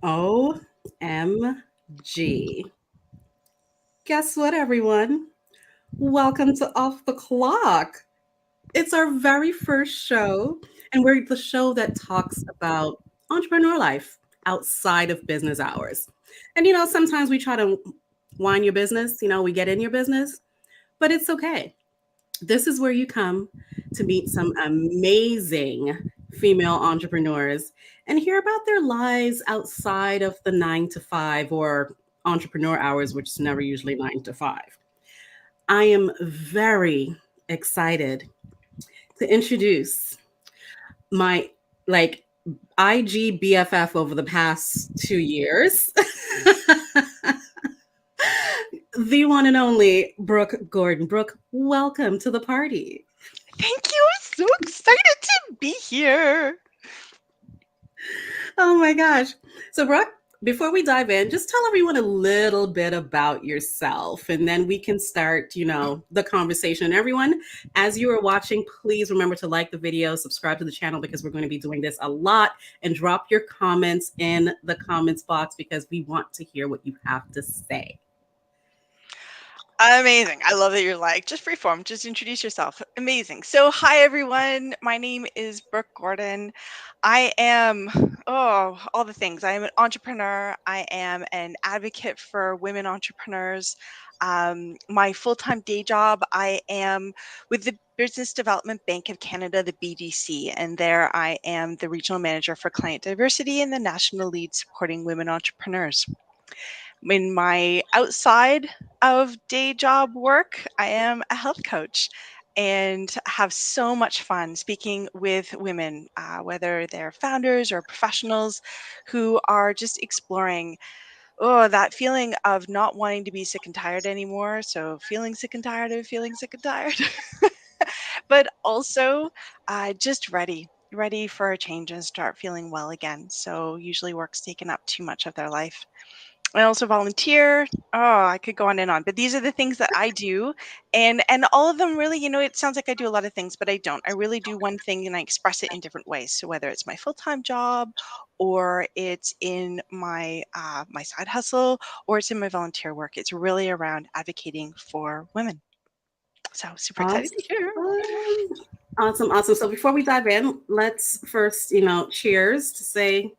OMG. Guess what, everyone? Welcome to Off the Clock. It's our very first show, and we're the show that talks about entrepreneur life outside of business hours. And sometimes we try to wind your business, we get in your business, but it's okay. This is where you come to meet some amazing female entrepreneurs and hear about their lives outside of the 9 to 5 or entrepreneur hours, which is never usually 9 to 5. I am very excited to introduce my like IG BFF over the past 2 years, the one and only Brooke Gordon. Brooke, welcome to the party. Thank you. I'm so excited to be here. Oh my gosh. So, Brooke, before we dive in, just tell everyone a little bit about yourself and then we can start, the conversation. And everyone, as you are watching, please remember to like the video, subscribe to the channel because we're going to be doing this a lot, and drop your comments in the comments box because we want to hear what you have to say. Amazing. I love that you're like, just freeform, just introduce yourself. Amazing. So, hi, everyone. My name is Brooke Gordon. I am, all the things. I am an entrepreneur. I am an advocate for women entrepreneurs. My full time day job, I am with the Business Development Bank of Canada, the BDC, and there I am the regional manager for client diversity and the national lead supporting women entrepreneurs. In my outside of day job work, I am a health coach and have so much fun speaking with women, whether they're founders or professionals who are just exploring that feeling of not wanting to be sick and tired anymore. So feeling sick and tired of feeling sick and tired, but also just ready for a change and start feeling well again. So usually work's taken up too much of their life. I also volunteer. Oh, I could go on and on, but these are the things that I do, and all of them really, it sounds like I do a lot of things, but I don't. I really do one thing and I express it in different ways. So whether it's my full-time job, or it's in my side hustle, or it's in my volunteer work, it's really around advocating for women. So super excited to be here. Awesome. Awesome. So before we dive in, let's first, cheers to say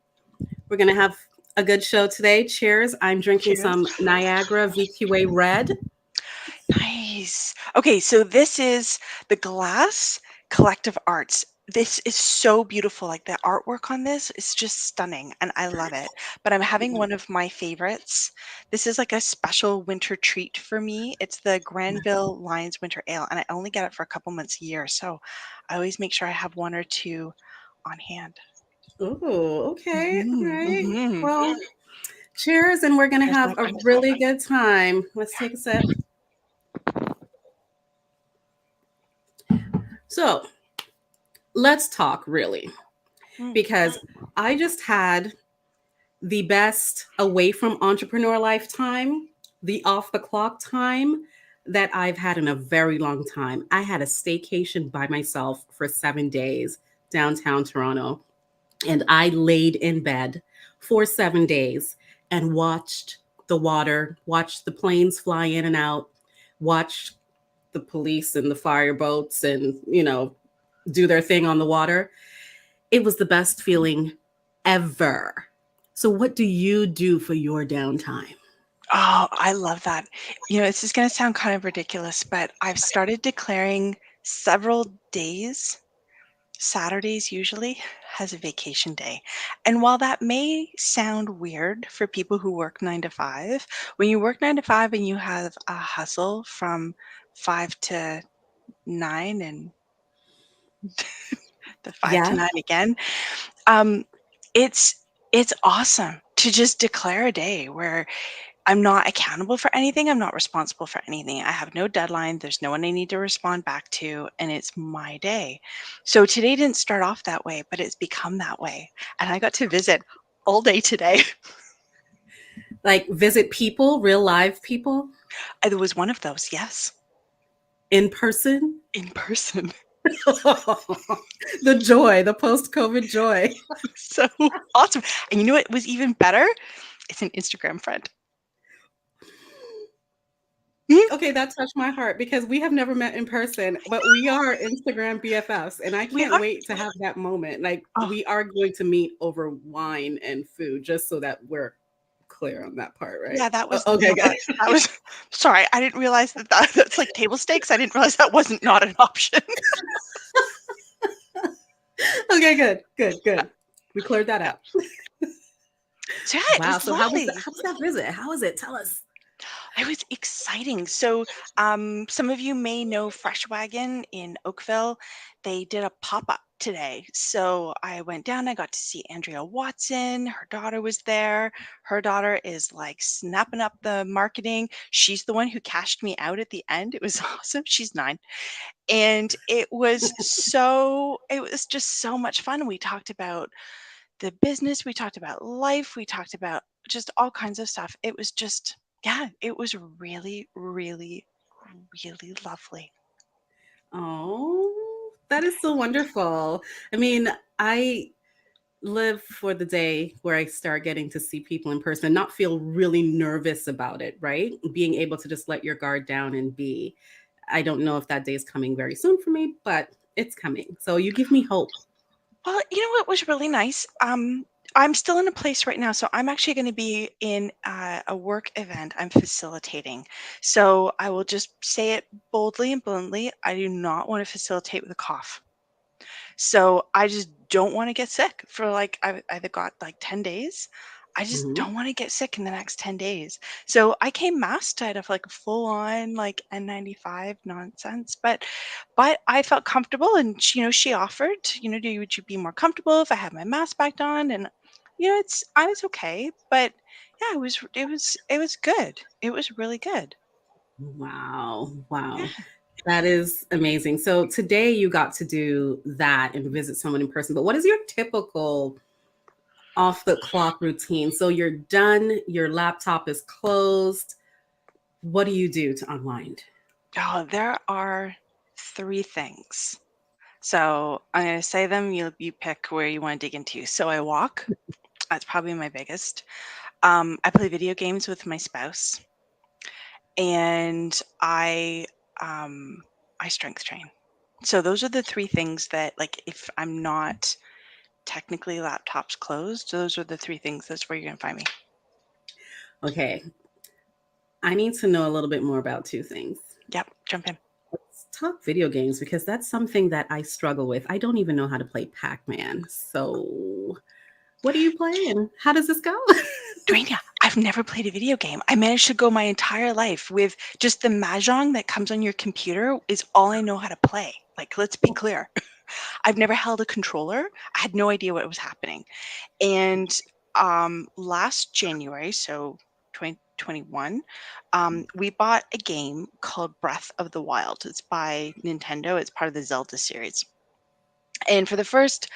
we're going to have a good show today. Cheers. I'm drinking Cheers. some Niagara VQA Red. Nice. Okay, so this is the Glass Collective Arts. This is so beautiful. Like the artwork on this is just stunning and I love it. But I'm having one of my favorites. This is like a special winter treat for me. It's the Granville Lions Winter Ale, and I only get it for a couple months a year. So I always make sure I have one or two on hand. Oh, okay. All Mhm, right. mhm. Well, cheers. And we're going to Here's my have a friend. really good time. Let's take a sip. So let's talk really, Mm. because I just had the best away from entrepreneur lifetime, the off the clock time that I've had in a very long time. I had a staycation by myself for 7 days downtown Toronto, and I laid in bed for 7 days and watched the water, watched the planes fly in and out, watched the police and the fire boats and, do their thing on the water. It was the best feeling ever. So, what do you do for your downtime? Oh, I love that. This is going to sound kind of ridiculous, but I've started declaring several days, Saturdays usually, as a vacation day. And while that may sound weird for people who work 9 to 5, when you work 9 to 5 and you have a hustle from 5 to 9 and the five to Yeah. nine again, um, it's awesome to just declare a day where I'm not accountable for anything. I'm not responsible for anything. I have no deadline. There's no one I need to respond back to, and it's my day. So today didn't start off that way, but it's become that way. And I got to visit all day today. Like visit people, real live people I was one of those, yes, in person. in person. The joy, the post-COVID joy. So awesome. And you know what was even better? It's an Instagram friend. Okay, that touched my heart because we have never met in person, but we are Instagram BFFs, and I We can't are. wait to have that moment. Like, Oh, we are going to meet over wine and food, just so that we're clear on that part, right? yeah, that was Okay, not. good. That was. Sorry, I didn't realize that's like table stakes. I didn't realize that wasn't not an option. Okay, good, good, good. We cleared that Yeah. up. So yeah, it Wow. was So how was that? lovely. How was that visit? How was it? Tell us. It was exciting. So, some of you may know Fresh Wagon in Oakville. They did a pop up today. So, I went down. I got to see Andrea Watson. Her daughter was there. Her daughter is like snapping up the marketing. She's the one who cashed me out at the end. It was awesome. She's 9. And it was just so much fun. We talked about the business, we talked about life, we talked about just all kinds of stuff. It was just, yeah, it was really, really, really lovely. Oh, that is so wonderful. I mean, I live for the day where I start getting to see people in person and not feel really nervous about it, right? Being able to just let your guard down and be. I don't know if that day is coming very soon for me, but it's coming. So you give me hope. Well, you know what was really nice? I'm still in a place right now, so I'm actually going to be in a work event I'm facilitating. So I will just say it boldly and bluntly. I do not want to facilitate with a cough. So I just don't want to get sick for like I've either got like 10 days. I just Mhm. don't want to get sick in the next 10 days. So I came masked out of like a full on like N95 nonsense, but I felt comfortable and she offered, would you be more comfortable if I had my mask back on? And I was okay, but yeah, it was good. It was really good. Wow. Wow. Yeah. That is amazing. So today you got to do that and visit someone in person. But what is your typical off the clock routine? So you're done, your laptop is closed. What do you do to unwind? Oh, there are 3 things. So I'm going to say them. You pick where you want to dig into. So I walk. That's probably my biggest. I play video games with my spouse, and I strength train. So those are the 3 things that, like, if I'm not technically laptops closed, those are the 3 things. That's where you're gonna find me. Okay, I need to know a little bit more about two things. Yep, jump in. Let's talk video games because that's something that I struggle with. I don't even know how to play Pac Man. So, what do you play and how does this go? Dwayne, I've never played a video game. I managed to go my entire life with just the mahjong that comes on your computer is all I know how to play. Like, let's be clear. I've never held a controller. I had no idea what was happening. And last January, so 2021, we bought a game called Breath of the Wild. It's by Nintendo. It's part of the Zelda series. And for the first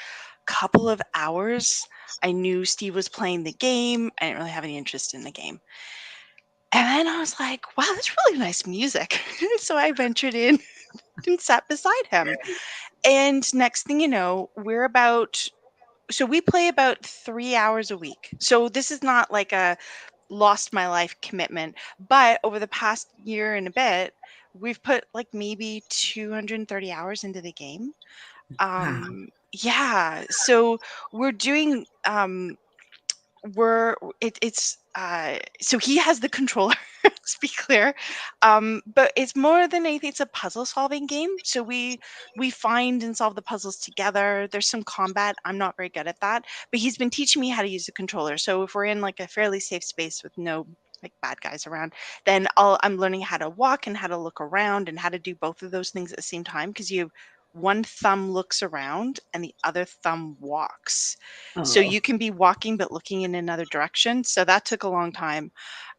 couple of hours, I knew Steve was playing the game. I didn't really have any interest in the game. And then I was like, wow, that's really nice music. So I ventured in and sat beside him. And next thing you know, we play about 3 hours a week. So this is not like a lost my life commitment, but over the past year and a bit, we've put like maybe 230 hours into the game. Wow. Yeah, so we're doing we're it's so he has the controller. Let's be clear, but it's more than anything, it's a puzzle solving game. So we find and solve the puzzles together. There's some combat. I'm not very good at that, but he's been teaching me how to use the controller. So if we're in like a fairly safe space with no like bad guys around, then I'm learning how to walk and how to look around and how to do both of those things at the same time, because you one thumb looks around and the other thumb walks, so Oh. you can be walking but looking in another direction. So that took a long time.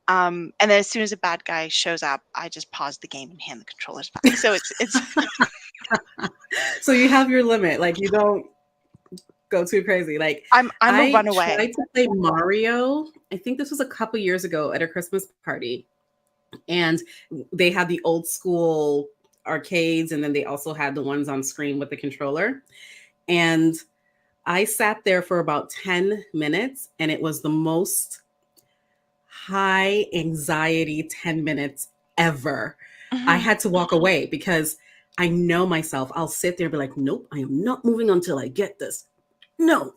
And then as soon as a bad guy shows up, I just pause the game and hand the controllers back. So it's So you have your limit. Like, you don't go too crazy. Like, I'm a I runaway. tried to play Mario. I think this was a couple years ago at a Christmas party, and they had the old school arcades, and then they also had the ones on screen with the controller. And I sat there for about 10 minutes, and it was the most high anxiety 10 minutes ever. I Mhm. had to walk away because I know myself. I'll sit there and be like, nope, I am not moving until I get this. No.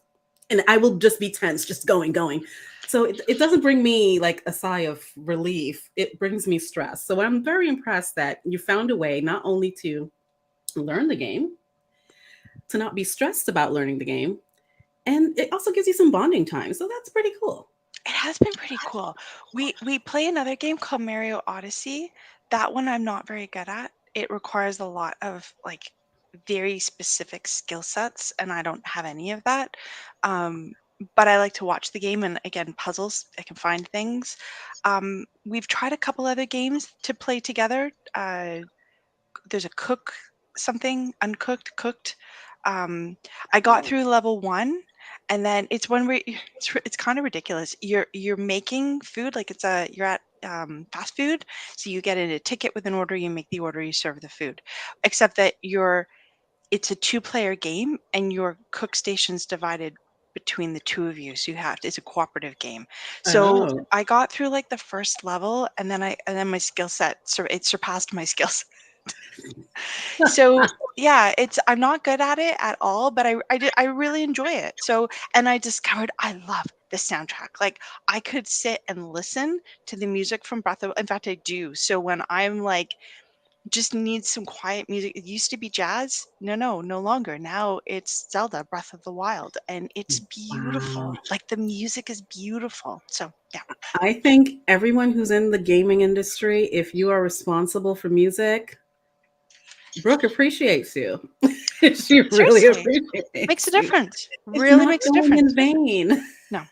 And I will just be tense, just going. So it doesn't bring me like a sigh of relief. It brings me stress. So I'm very impressed that you found a way not only to learn the game, to not be stressed about learning the game, and it also gives you some bonding time. So that's pretty cool. It has been pretty cool. We play another game called Mario Odyssey. That one I'm not very good at. It requires a lot of like very specific skill sets, and I don't have any of that. Um, but I like to watch the game and again puzzles. I can find things. We've tried a couple other games to play together. There's a cook something uncooked cooked. Um, I got through level one, and then it's one where it's kind of ridiculous. You're making food like you're at fast food, so you get in a ticket with an order, you make the order, you serve the food. Except that it's a two-player game, and your cook station's divided between the two of you, so it's a cooperative game. So Oh, I got through like the first level, and then my skill set it surpassed my skill set. So, yeah, I'm not good at it at all, but I really enjoy it. So and I discovered I love the soundtrack. Like, I could sit and listen to the music from Breath of in fact, I do. So when I'm, like, just need some quiet music it used to be jazz. No longer. Now it's Zelda Breath of the Wild, and it's wow. beautiful. Like, the music is beautiful. So, yeah. I think everyone who's in the gaming industry, if you are responsible for music, Brooke appreciates you. She really Seriously, makes a appreciates you. difference. It's Really not makes a going difference. in vain. No.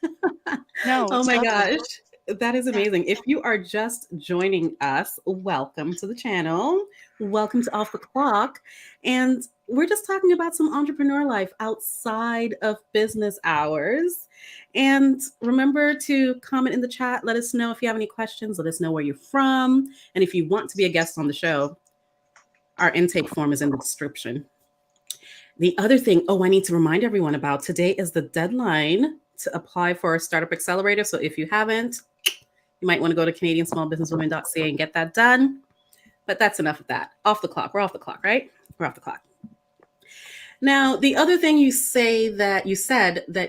No, Oh it's my lovely. gosh. That is Yeah. amazing. If you are just joining us, welcome to the channel. Welcome to Off the Clock. And we're just talking about some entrepreneur life outside of business hours. And remember to comment in the chat. Let us know if you have any questions. Let us know where you're from. And if you want to be a guest on the show, our intake form is in the description. The other thing, oh, I need to remind everyone about today is the deadline to apply for a startup accelerator. So if you haven't, you might want to go to CanadianSmallBusinessWomen.ca and get that done. But that's enough of that. Off the clock. We're off the clock, right? We're off the clock. Now, the other thing you said that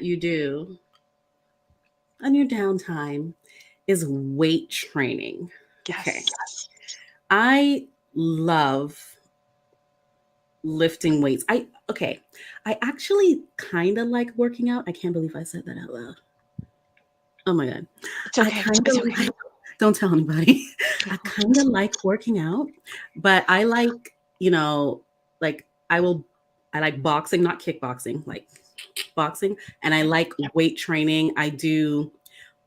you do on your downtime is weight training. Okay. Yes. I love lifting weights. I actually kind of like working out. I can't believe I said that out loud. Oh my god. It's I okay. kind It's of okay. like don't tell anybody. I kind of like working out, but I like, like I like boxing, not kickboxing, like boxing, and I like weight training. I do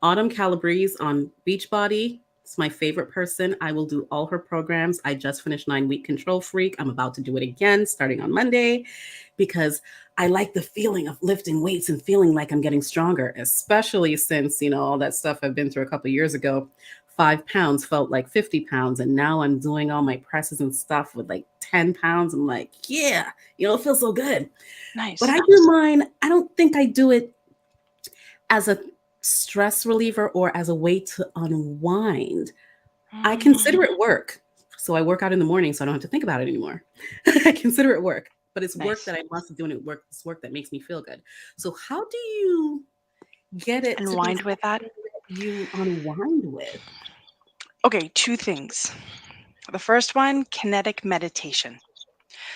Autumn Calabrese on Beachbody. It's my favorite person. I will do all her programs. I just finished 9 Week Control Freak. I'm about to do it again starting on Monday because I like the feeling of lifting weights and feeling like I'm getting stronger, especially since, all that stuff I've been through a couple of years ago. 5 pounds felt like 50 pounds. And now I'm doing all my presses and stuff with like 10 pounds. I'm like, yeah, it feels so good. But Nice. I do mine. I don't think I do it as a stress reliever or as a way to unwind. I Mm, consider it work. So I work out in the morning so I don't have to think about it anymore. I consider it work, but it's work nice. that I must do and it's work that makes me feel good. So how do you get it And to be wind with that. something that you unwind with? Okay, two things. The first one, kinetic meditation.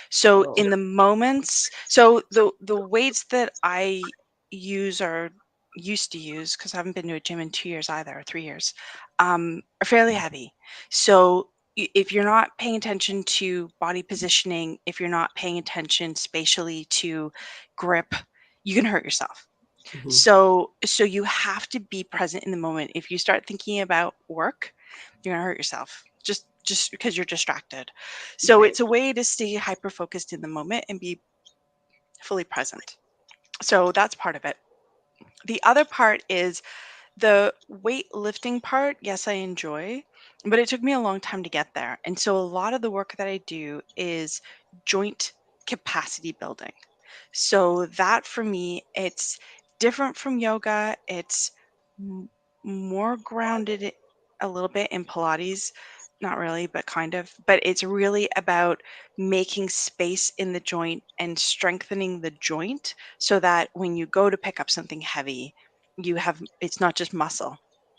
So Oh, in the moments, so the weights that I use or used to use, because I haven't been to a gym in 2 years either, or 3 years, are fairly heavy. So if you're not paying attention to body positioning, if you're not paying attention spatially to grip, you can hurt yourself. mhm. So you have to be present in the moment. If you start thinking about work, you're gonna hurt yourself just because you're distracted. So Right. it's a way to stay hyper focused in the moment and be fully present. So that's part of it. The other part is the weightlifting part. Yes, I enjoy. but it took me a long time to get there. And so a lot of the work that I do is joint capacity building. So that for me, it's different from yoga. It's m- more grounded a little bit in Pilates, not really, but kind of. But it's really about making space in the joint and strengthening the joint so that when you go to pick up something heavy, it's not just muscle,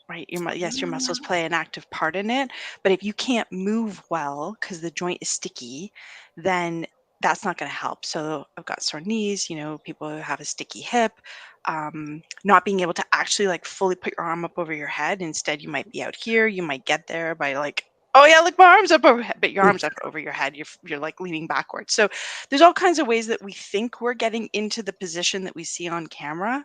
right? Yes, your muscles play an active part in it, but if you can't move well because the joint is sticky, then that's not going to help. So I've got sore knees, people who have a sticky hip, not being able to actually like fully put your arm up over your head. Instead, you might be out here. You might get there by like, oh yeah, look, my arm's up overhead, but your arm's up over your head. You're like leaning backwards. So there's all kinds of ways that we think we're getting into the position that we see on camera,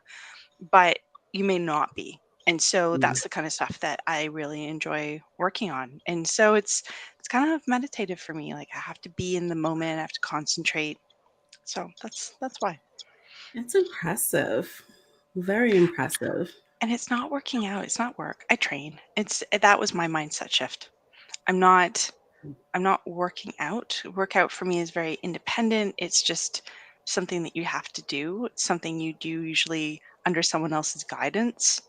but you may not be. And so Mm. that's the kind of stuff that I really enjoy working on. And so it's kind of meditative for me. Like I have to be in the moment, I have to concentrate. So that's why. It's impressive. Very impressive. And it's not working out, it's not work. I train. That was my mindset shift. I'm not I'm not working out. Workout for me is very independent. It's just something that you have to do. It's something you do usually under someone else's guidance.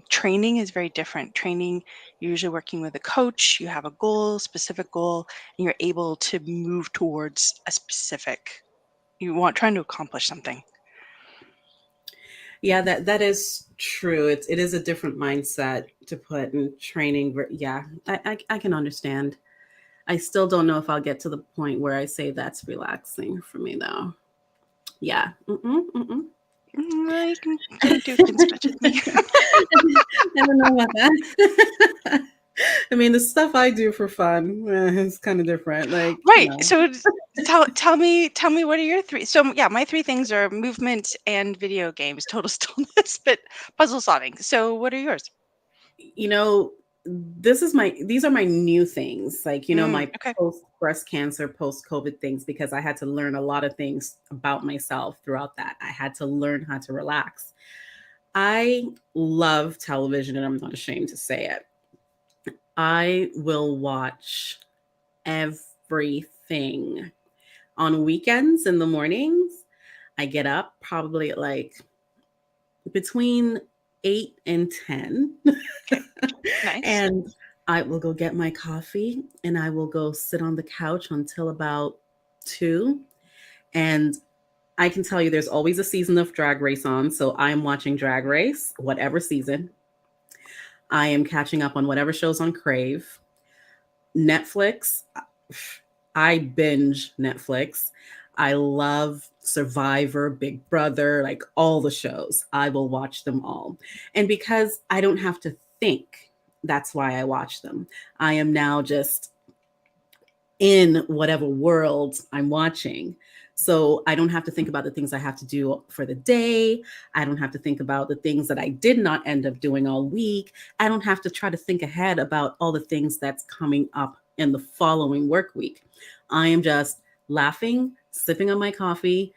Training is very different. Training, you're usually working with a coach, you have a goal, specific goal, and you're able to move towards a specific, trying to accomplish something. Yeah, that is true. It is a different mindset to put in training. Yeah, I can understand. I still don't know if I'll get to the point where I say that's relaxing for me, though. Yeah. Mm-mm, mm-mm. You can do can stretch with me. I don't know about that. I mean, the stuff I do for fun is kind of different. Like, Right. So tell me what are your three? So yeah, my three things are movement and video games, total stillness, but puzzle solving. So what are yours? you know, these are my new things, like, my Okay. post breast cancer, post COVID things, because I had to learn a lot of things about myself throughout that. I had to learn how to relax. I love television, and I'm not ashamed to say it. I will watch everything on weekends in the mornings. I get up probably at like between 8 and 10. Okay. Nice. And I will go get my coffee and I will go sit on the couch until about 2. And I can tell you there's always a season of Drag Race on. So I am watching Drag Race, whatever season. I am catching up on whatever shows on Crave. Netflix, I binge Netflix. I love Survivor, Big Brother, like all the shows. I will watch them all. And because I don't have to think, that's why I watch them. I am now just in whatever world I'm watching. So I don't have to think about the things I have to do for the day. I don't have to think about the things that I did not end up doing all week. I don't have to try to think ahead about all the things that's coming up in the following work week. I am just laughing, sipping on my coffee,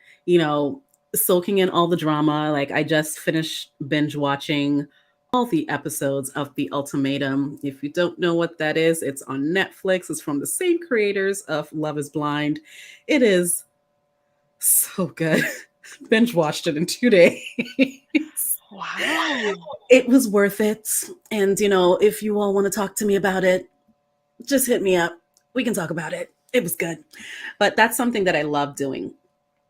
soaking in all the drama. Like I just finished binge watching all the episodes of The Ultimatum. If you don't know what that is, it's on Netflix. It's from the same creators of Love is Blind. It is so good. Binge watched it in 2 days. Wow. It was worth it. And, if you all want to talk to me about it, just hit me up. We can talk about it. It was good. But that's something that I love doing.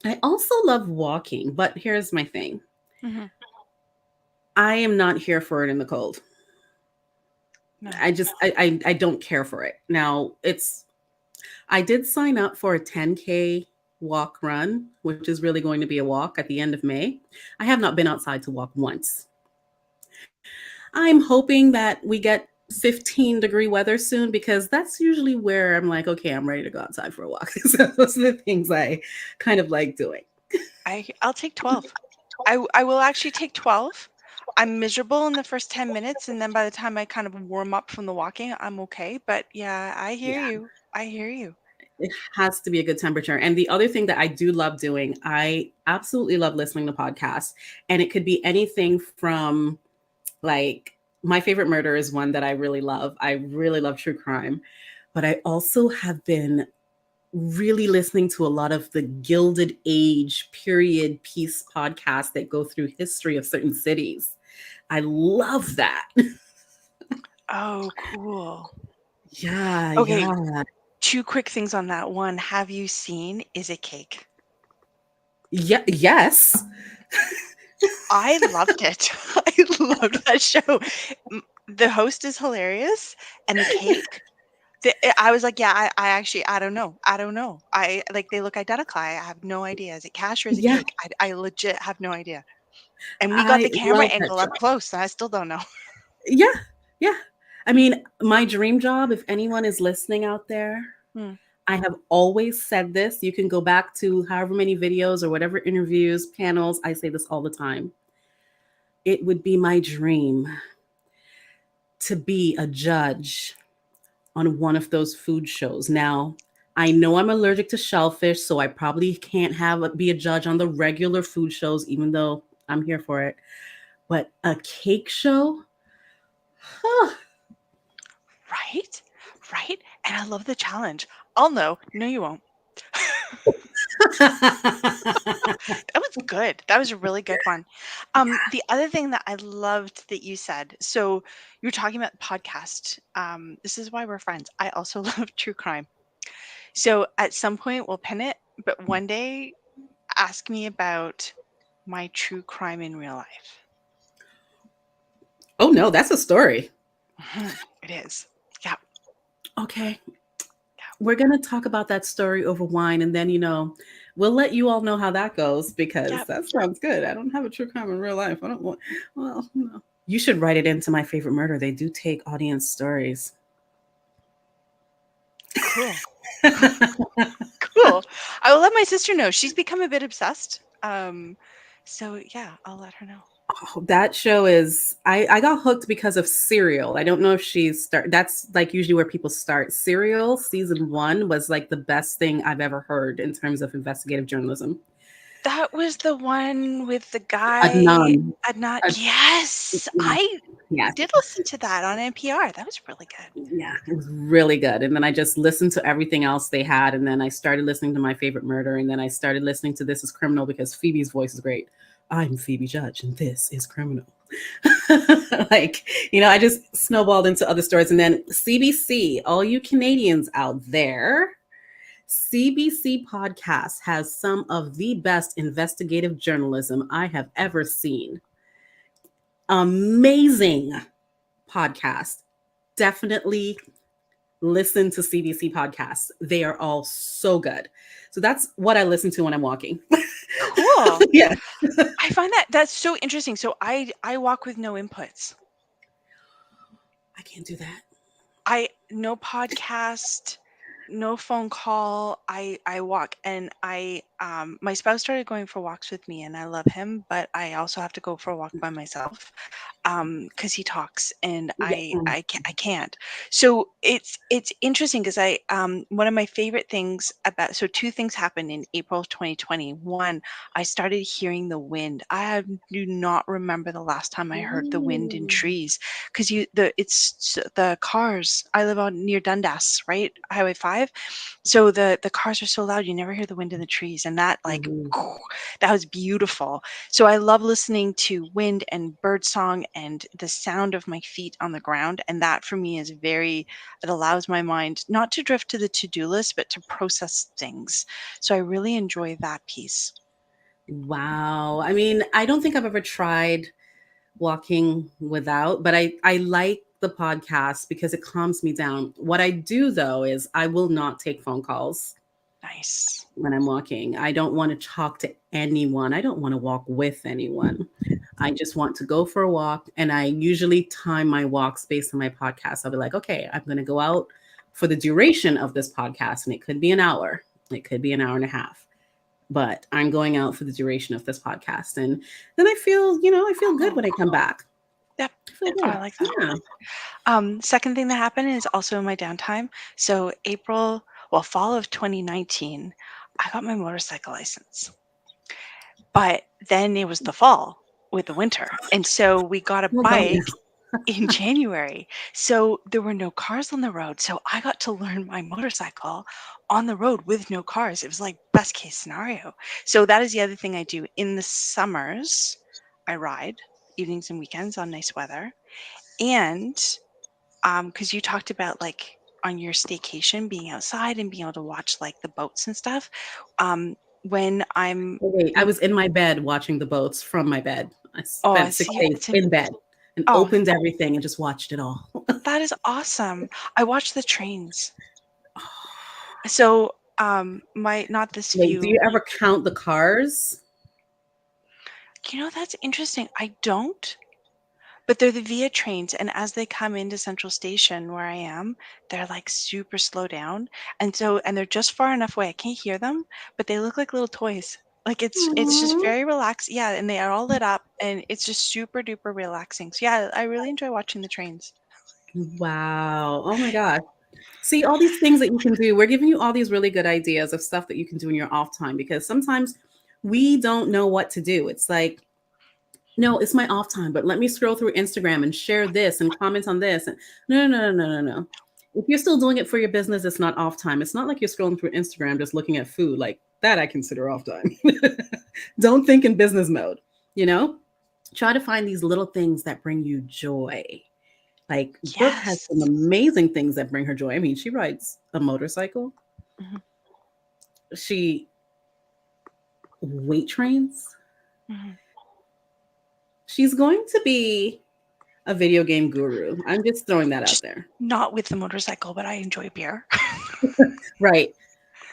I also love walking, but here's my thing. Mhm. I am not here for it in the cold. No. I don't care for it. Now I did sign up for a 10K walk run, which is really going to be a walk at the end of May. I have not been outside to walk once. I'm hoping that we get 15-degree weather soon, because that's usually where I'm like, okay, I'm ready to go outside for a walk. So those are the things I kind of like doing. I'll take 12. I will actually take 12. I'm miserable in the first 10 minutes, and then by the time I kind of warm up from the walking, I'm okay. But yeah, I hear Yeah, you. I hear you. it has to be a good temperature. And the other thing that I do love doing, I absolutely love listening to podcasts. And it could be anything from like My Favorite Murder is one that I really love. I really love true crime, but I also have been really listening to a lot of the Gilded Age period piece podcasts that go through history of certain cities. I love that. Oh, cool. Yeah, Okay, yeah. two quick things on that. One, have you seen Is It Cake? Yeah, yes. I loved it. I loved that show. The host is hilarious, and the cake. I was like, yeah, I actually, I don't know. I don't know. I like they look identical. I have no idea. Is it cash or is it Yeah, cake? I legit have no idea. And we got I the camera love that angle show. up close, and I still don't know. Yeah, yeah. I mean, my dream job, if anyone is listening out there, Hmm. I have always said this. You can go back to however many videos or whatever interviews, panels. I say this all the time. It would be my dream to be a judge on one of those food shows. Now, I know I'm allergic to shellfish, so I probably can't be a judge on the regular food shows, even though I'm here for it. But a cake show, huh. Right? Right? And I love the challenge. I'll know. No, you won't. That was good. That was a really good one. The other thing that I loved that you said, so you were talking about podcast. This is why we're friends. I also love true crime. So at some point we'll pin it, but one day ask me about my true crime in real life. Oh no, that's a story. It is. Yeah. Okay, Yeah. we're gonna talk about that story over wine, and then we'll let you all know how that goes because Yeah. that sounds good. I don't have a true crime in real life. I don't want. Well, no. You should write it into My Favorite Murder. They do take audience stories. Cool. Cool. I will let my sister know. She's become a bit obsessed. So yeah, I'll let her know. Oh, that show is I got hooked because of Serial. I don't know if that's like usually where people start. Serial season 1 was like the best thing I've ever heard in terms of investigative journalism. That was the one with the guy Adnan. Adnan. Ad- Yes, yeah, I yes. did listen to that on NPR. That was really good. Yeah, it was really good. And then I just listened to everything else they had. And then I started listening to My Favorite Murder. And then I started listening to This Is Criminal because Phoebe's voice is great. I'm Phoebe Judge, and this is Criminal. Like, I just snowballed into other stories. And then CBC, all you Canadians out there, CBC podcast has some of the best investigative journalism I have ever seen. Amazing podcast. Definitely listen to CBC podcasts. They are all so good. So that's what I listen to when I'm walking. Cool. Yeah. I find that's so interesting. So I walk with no inputs. I can't do that. I no podcast, no phone call. I walk, and my spouse started going for walks with me, and I love him, but I also have to go for a walk by myself because he talks, and Yeah. I can't. So it's interesting because I one of my favorite things about, so two things happened in April of 2020. One, I started hearing the wind. Do not remember the last time I heard the wind in Ooh. trees, because the cars. I live out near Dundas, right, Highway 5. So the cars are so loud, you never hear the wind in the trees, and that like Mhm. that was beautiful. So I love listening to wind and bird song and the sound of my feet on the ground, and that for me is it allows my mind not to drift to the to-do list, but to process things. So I really enjoy that piece. Wow. I mean, I don't think I've ever tried walking without, but I like the podcast because it calms me down. What I do though is I will not take phone calls Nice. when I'm walking. I don't want to talk to anyone. I don't want to walk with anyone. I just want to go for a walk. And I usually time my walks based on my podcast. I'll be like, okay, I'm going to go out for the duration of this podcast. And it could be an hour, it could be an hour and a half. But I'm going out for the duration of this podcast. And then I feel good Cool. when I come back. Yep. I feel I good. like that. Yeah. Second thing that happened is also in my downtime. So fall of 2019, I got my motorcycle license. But then it was the fall with the winter. And so we got a Oh, God, bike. yes. in January. So there were no cars on the road. So I got to learn my motorcycle on the road with no cars. It was like best case scenario. So that is the other thing I do. In the summers, I ride evenings and weekends on nice weather. And because you talked about like on your staycation being outside and being able to watch like the boats and stuff. When I'm Wait, I was in my bed watching the boats from my bed. I oh, spent 6 see, days in bed and oh, opened everything and just watched it all. that is awesome. I watch the trains. So my not this Wait, do view. you ever count the cars? That's interesting. I don't, but they're the via trains, and as they come into Central Station where I am, they're like super slow down, and they're just far enough away I can't hear them, but they look like little toys. Like it's just Aw. very relaxed. Yeah, and they are all lit up, and it's just super duper relaxing. So yeah, I really enjoy watching the trains. Wow. Oh my gosh. See, all these things that you can do. We're giving you all these really good ideas of stuff that you can do in your off time because sometimes we don't know what to do. It's like, no, it's my off time, but let me scroll through Instagram and share this and comment on this. And no, no, no, no, no, no. If you're still doing it for your business, it's not off time. It's not like you're scrolling through Instagram just looking at food. Like that, I consider off time. Don't think in business mode, you know? Try to find these little things that bring you joy. Like Brooke has Yes. some amazing things that bring her joy. I mean, she rides a motorcycle. Mhm. She weight trains. Mhm. She's going to be a video game guru. I'm just throwing that out Just there. not with the motorcycle, but I enjoy beer. Right.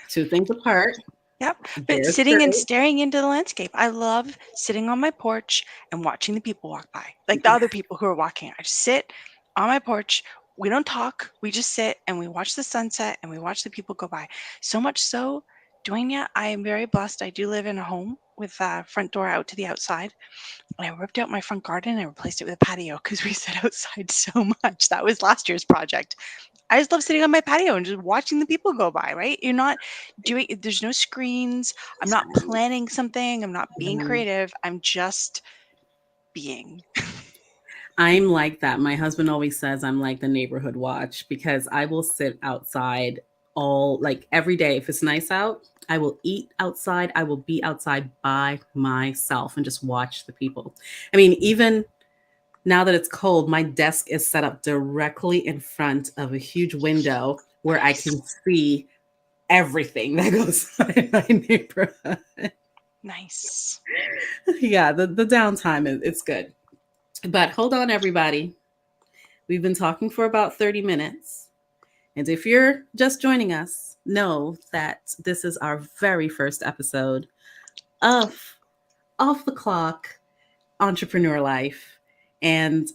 Two things apart. Yep, but There's sitting and great. staring into the landscape. I love sitting on my porch and watching the people walk by, like the other people who are walking. I just sit on my porch. We don't talk. We just sit and we watch the sunset and we watch the people go by. So much so, Duenya, I am very blessed. I do live in a home with a front door out to the outside. And I ripped out my front garden and I replaced it with a patio because we sit outside so much. That was last year's project. I just love sitting on my patio and just watching the people go by, right? You're not doing, there's no screens. I'm not planning something. I'm not being creative. I'm just being. I'm like that. My husband always says I'm like the neighborhood watch because I will sit outside all like every day. If it's nice out, I will eat outside. I will be outside by myself and just watch the people. I mean, even now that it's cold, my desk is set up directly in front of a huge window where I Nice. can see everything that goes on in my neighborhood. Nice. Yeah, the downtime is it's good. But hold on, everybody. We've been talking for about 30 minutes. And if you're just joining us, know that this is our very first episode of Off the Clock Entrepreneur Life. And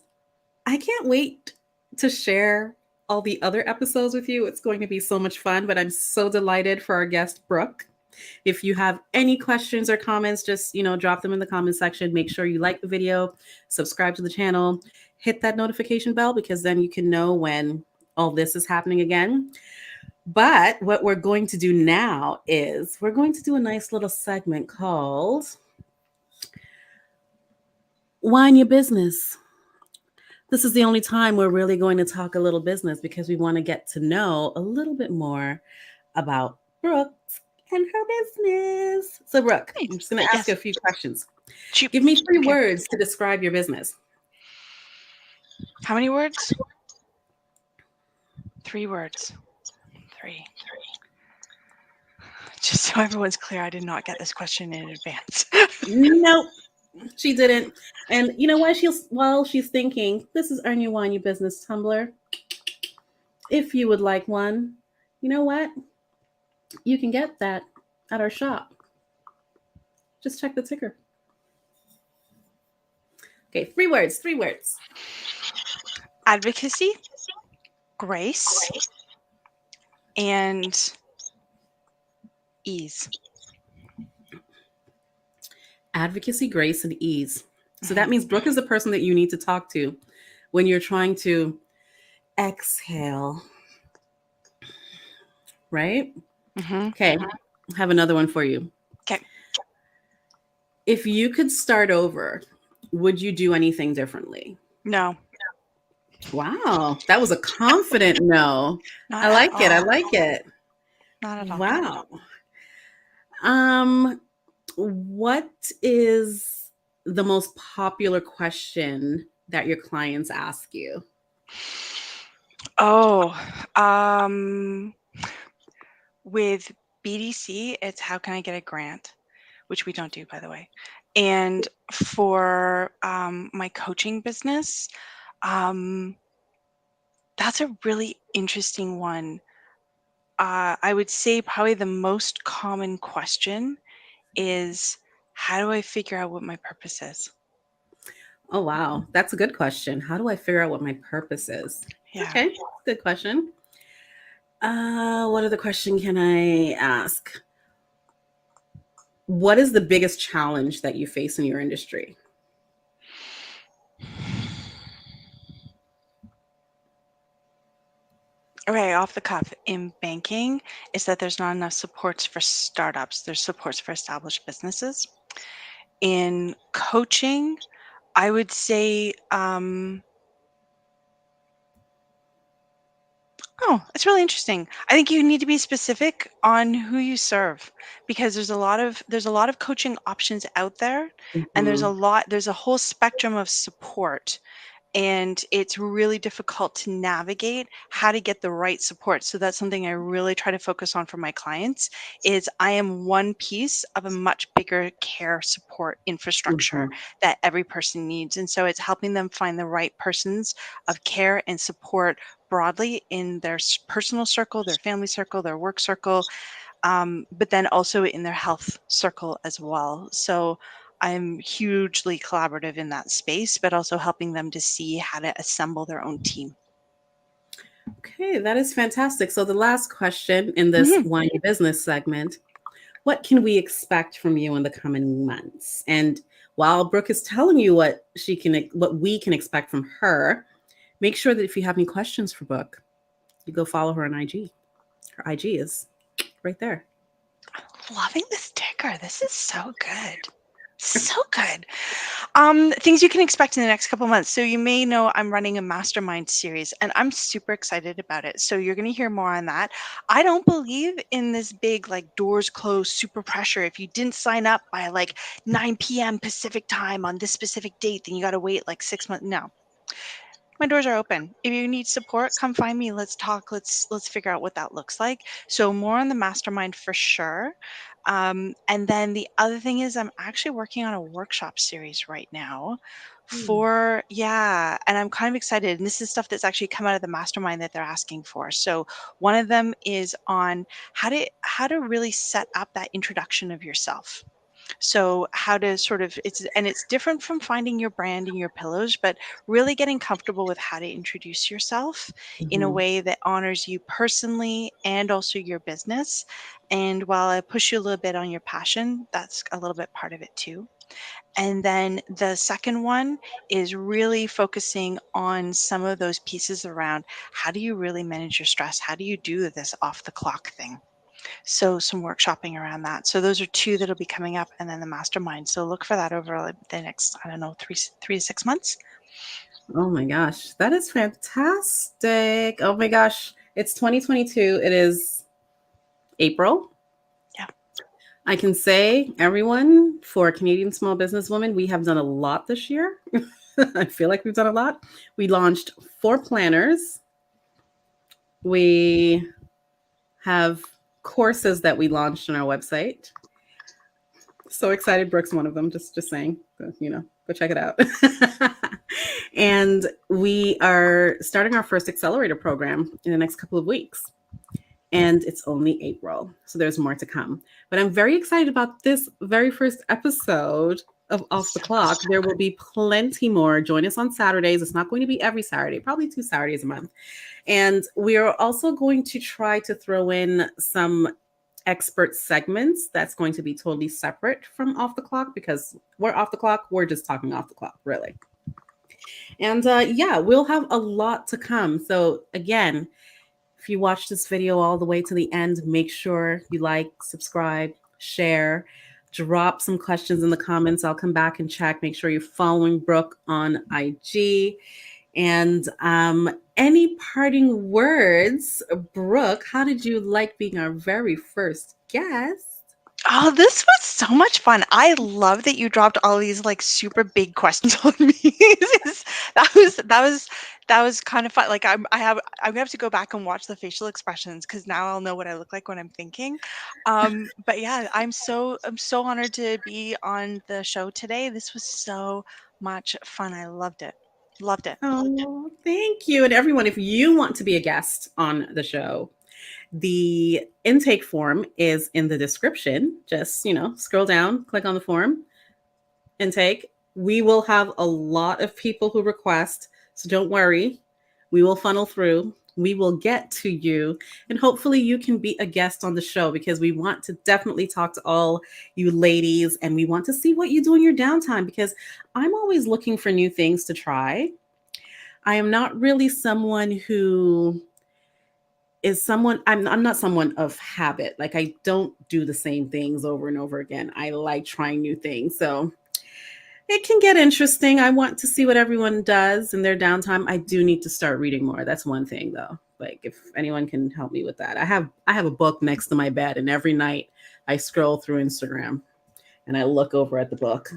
I can't wait to share all the other episodes with you. It's going to be so much fun, but I'm so delighted for our guest, Brooke. If you have any questions or comments, just, drop them in the comment section. Make sure you like the video, subscribe to the channel, hit that notification bell because then you can know when all this is happening again. But what we're going to do now is we're going to do a nice little segment called Wine Your Business. This is the only time we're really going to talk a little business because we want to get to know a little bit more about Brooke and her business. So, Brooke, I'm Nice. just going to ask you Yes. a few questions. Shoot. Give me 3 Okay. words to describe your business. How many words? 3 words. 3. Just so everyone's clear, I did not get this question in advance. Nope, she didn't. And you know what? While she's thinking, this is Earn Your Wine Your Business Tumbler. If you would like one, you know what? You can get that at our shop. Just check the ticker. Okay, 3 words, 3 words. Advocacy, grace, and ease. Advocacy, grace, and ease. So that means Brooke is the person that you need to talk to when you're trying to exhale. Right? Mm-hmm. Okay, I have another one for you. Okay. If you could start over, would you do anything differently? No. Wow, that was a confident no. Not I at like it. I all. like it. Not at all. Wow. Um, what is the most popular question that your clients ask you? Oh, um, with BDC, it's how can I get a grant, which we don't do, by the way. And for my coaching business, um, that's a really interesting one. I would say probably the most common question is how do I figure out what my purpose is? Oh, wow. That's a good question. How do I figure out what my purpose is? Yeah. Okay, good question. What other question can I ask? What is the biggest challenge that you face in your industry? Okay, off the cuff, in banking, is that there's not enough supports for startups. There's supports for established businesses. In coaching, I would say, oh, it's really interesting. I think you need to be specific on who you serve because there's a lot of coaching options out there, and Mhm, there's a whole spectrum of support, and it's really difficult to navigate how to get the right support. So that's something I really try to focus on for my clients is I am one piece of a much bigger care support infrastructure mhm. that every person needs. And so it's helping them find the right persons of care and support broadly in their personal circle, their family circle, their work circle, but then also in their health circle as well. So I'm hugely collaborative in that space, but also helping them to see how to assemble their own team. Okay, that is fantastic. So, the last question in this Mhm. Wine Business segment, what can we expect from you in the coming months? And while Brooke is telling you what we can expect from her, make sure that if you have any questions for Brooke, you go follow her on IG. Her IG is right there. Loving this ticker. This is so good. So good. Things you can expect in the next couple months. So you may know I'm running a mastermind series and I'm super excited about it. So you're going to hear more on that. I don't believe in this big like doors closed super pressure. If you didn't sign up by like 9 p.m. Pacific time on this specific date, then you got to wait like 6 months. No, my doors are open. If you need support, come find me. Let's talk. Let's figure out what that looks like. So more on the mastermind for sure. And then the other thing is I'm actually working on a workshop series right now Hmm. for yeah, and I'm kind of excited. And this is stuff that's actually come out of the mastermind that they're asking for. So one of them is on how to really set up that introduction of yourself. So how to sort of it's different from finding your brand in your pillows, but really getting comfortable with how to introduce yourself in a Mhm. way that honors you personally and also your business. And while I push you a little bit on your passion, that's a little bit part of it too. And then the second one is really focusing on some of those pieces around how do you really manage your stress? How do you do this off the clock thing? So some workshopping around that. So those are two that'll be coming up, and then the mastermind. So look for that over like, the next, I don't know, three to 6 months. Oh my gosh, that is fantastic. Oh my gosh, it's 2022. It is April. Yeah. I can say, everyone, for Canadian small business women, we have done a lot this year. I feel like we've done a lot. We launched 4 planners. We have courses that we launched on our website. So excited, Brooke's one of them. Just saying, go check it out. And we are starting our first accelerator program in the next couple of weeks. And it's only April, so there's more to come. But I'm very excited about this very first episode of Off the So Clock. There will be plenty more. Join us on Saturdays. It's not going to be every Saturday, probably 2 Saturdays a month. And we are also going to try to throw in some expert segments that's going to be totally separate from Off the Clock because we're off the clock. We're just talking off the clock, really. And yeah, we'll have a lot to come. So, again, if you watch this video all the way to the end, make sure you like, subscribe, share, drop some questions in the comments. I'll come back and check. Make sure you're following Brooke on IG. And any parting words, Brooke? How did you like being our very first guest? Oh, this was so much fun. I love that you dropped all these like super big questions on me. that was that was that was kind of fun. Like I have to go back and watch the facial expressions because now I'll know what I look like when I'm thinking. But yeah, I'm so honored to be on the show today. This was so much fun. I loved it. Loved it. Oh, thank you. And everyone, if you want to be a guest on the show, the intake form is in the description. Just, scroll down, click on the form, intake. We will have a lot of people who request. So don't worry. We will funnel through. We will get to you. And hopefully you can be a guest on the show because we want to definitely talk to all you ladies and we want to see what you do in your downtime because I'm always looking for new things to try. I am not really someone who is someone I'm not someone of habit. Like I don't do the same things over and over again. I like trying new things. So it can get interesting. I want to see what everyone does in their downtime. I do need to start reading more. That's one thing though. Like if anyone can help me with that. I have a book next to my bed and every night I scroll through Instagram and I look over at the book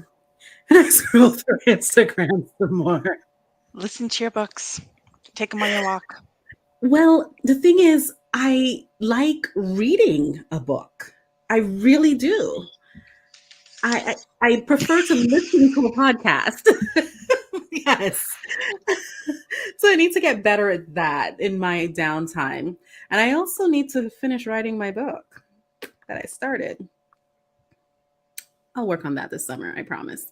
and I scroll through Instagram some more. Listen to your books. Take them on your walk. Well, the thing is, I like reading a book. I really do. I prefer to listen to a podcast. Yes. So I need to get better at that in my downtime. And I also need to finish writing my book that I started. I'll work on that this summer, I promise.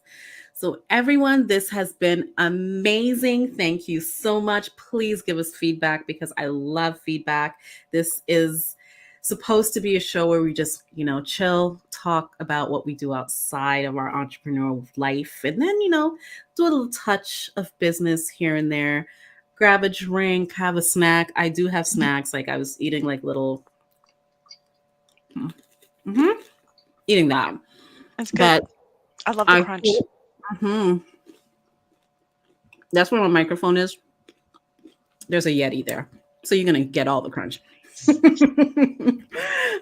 So, everyone, this has been amazing. Thank you so much. Please give us feedback because I love feedback. This is supposed to be a show where we just, chill, talk about what we do outside of our entrepreneurial life, and then, do a little touch of business here and there. Grab a drink, have a snack. I do have snacks. Like I was eating like little, eating that. It's good. But I love the crunch. Mhm. That's where my microphone is. There's a Yeti there. So you're going to get all the crunch.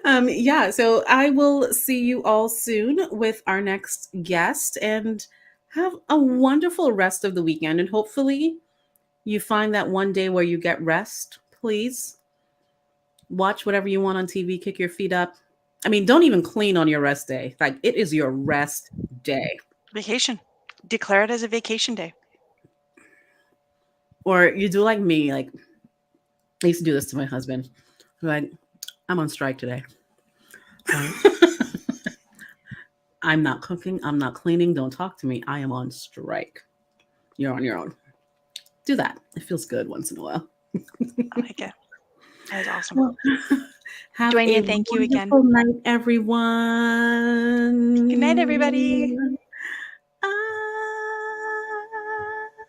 Yeah, so I will see you all soon with our next guest and have a wonderful rest of the weekend. And hopefully you find that one day where you get rest. Please watch whatever you want on TV, kick your feet up. I mean, don't even clean on your rest day. Like it is your rest day. Vacation. Declare it as a vacation day. Or you do like me, like I used to do this to my husband. Like, I'm on strike today. I'm not cooking. I'm not cleaning. Don't talk to me. I am on strike. You're on your own. Do that. It feels good once in a while. I like it. That was awesome. Well, have Joanne, a thank you again. wonderful night, everyone. Good night, everybody.